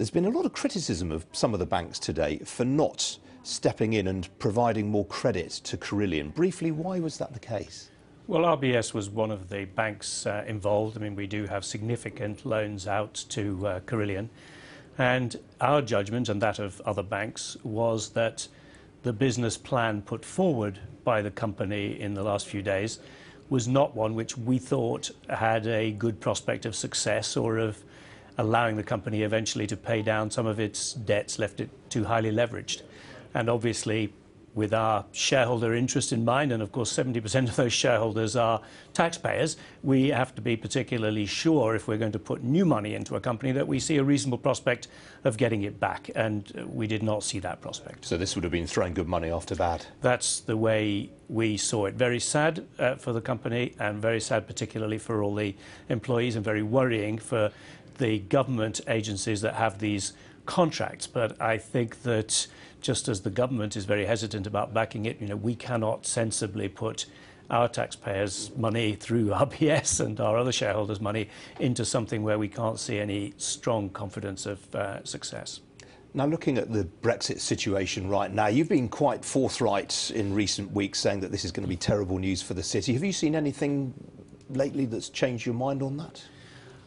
There's been a lot of criticism of some of the banks today for not stepping in and providing more credit to Carillion. Briefly, why was that the case? Well, RBS was one of the banks involved. I mean, we do have significant loans out to Carillion. And our judgment, and that of other banks, was that the business plan put forward by the company in the last few days was not one which we thought had a good prospect of success or of allowing the company eventually to pay down some of its debts, left it too highly leveraged. And obviously, with our shareholder interest in mind, and of course 70% of those shareholders are taxpayers, we have to be particularly sure, if we're going to put new money into a company, that we see a reasonable prospect of getting it back, and we did not see that prospect. So this would have been throwing good money after bad? That's the way we saw it. Very sad for the company, and very sad particularly for all the employees, and very worrying for the government agencies that have these contracts. But I think that just as the government is very hesitant about backing it, we cannot sensibly put our taxpayers' money through RBS and our other shareholders' money into something where we can't see any strong confidence of success. Now, looking at the Brexit situation right now, you've been quite forthright in recent weeks saying that this is going to be terrible news for the city. Have you seen anything lately that's changed your mind on that?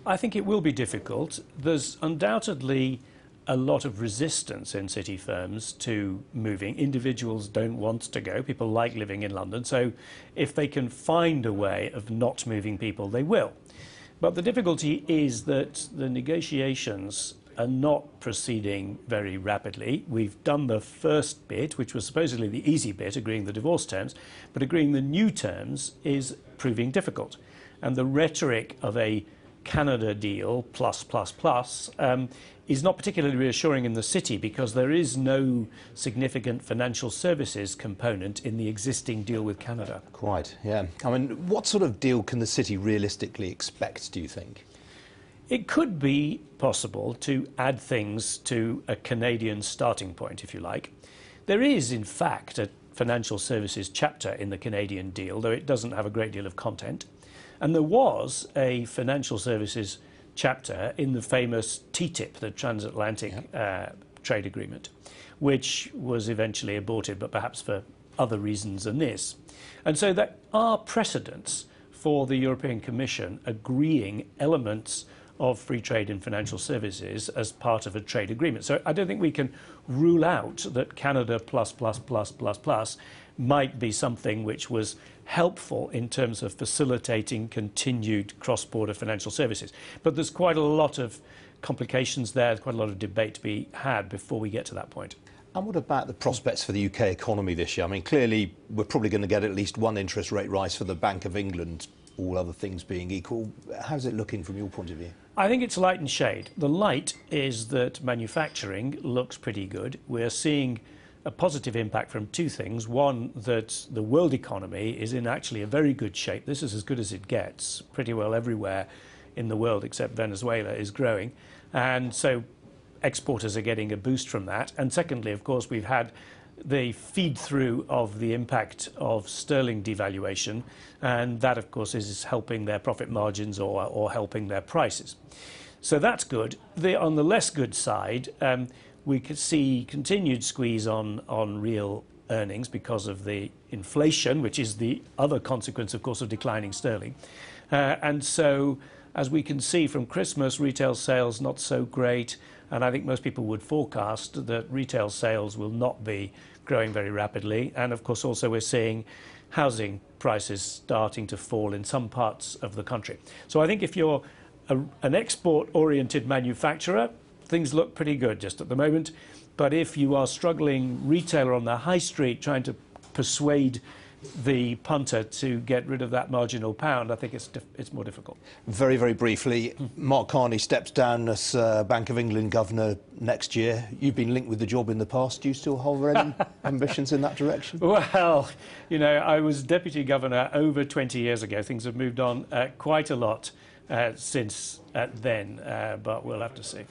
I think it will be difficult. There's undoubtedly a lot of resistance in city firms to moving. Individuals don't want to go. People like living in London. So if they can find a way of not moving people, they will. But the difficulty is that the negotiations are not proceeding very rapidly. We've done the first bit, which was supposedly the easy bit, agreeing the divorce terms, but agreeing the new terms is proving difficult. And the rhetoric of a Canada deal plus is not particularly reassuring in the city, because there is no significant financial services component in the existing deal with Canada. Quite, yeah. I mean, what sort of deal can the city realistically expect, do you think? It could be possible to add things to a Canadian starting point, if you like. There is, in fact, a financial services chapter in the Canadian deal, though it doesn't have a great deal of content. And there was a financial services chapter in the famous TTIP, the transatlantic trade agreement, which was eventually aborted, but perhaps for other reasons than this. And so there are precedents for the European Commission agreeing elements of free trade in financial services as part of a trade agreement. So I don't think we can rule out that Canada plus might be something which was helpful in terms of facilitating continued cross-border financial services. But there's quite a lot of complications there, quite a lot of debate to be had before we get to that point. And what about the prospects for the UK economy this year? I mean, clearly we're probably going to get at least one interest rate rise for the Bank of England, all other things being equal. How's it looking from your point of view? I think it's light and shade. The light is that manufacturing looks pretty good. We're seeing a positive impact from two things. One, that the world economy is in actually a very good shape. This is as good as it gets. Pretty well everywhere in the world except Venezuela is growing. And so exporters are getting a boost from that. And secondly, of course, we've had the feed through of the impact of sterling devaluation, and that of course is helping their profit margins or helping their prices. So that's good. On the less good side, we could see continued squeeze on real earnings because of the inflation, which is the other consequence, of course, of declining sterling. And so, as we can see from Christmas, retail sales not so great, and I think most people would forecast that retail sales will not be growing very rapidly. And of course, also we're seeing housing prices starting to fall in some parts of the country. So I think if you're an export-oriented manufacturer, things look pretty good just at the moment. But if you are struggling retailer on the high street trying to persuade the punter to get rid of that marginal pound, I think it's more difficult. Very, very briefly, Mark Carney steps down as Bank of England governor next year. You've been linked with the job in the past. Do you still hold any ambitions in that direction? Well, I was deputy governor over 20 years ago. Things have moved on quite a lot since then, but we'll have to see. All right.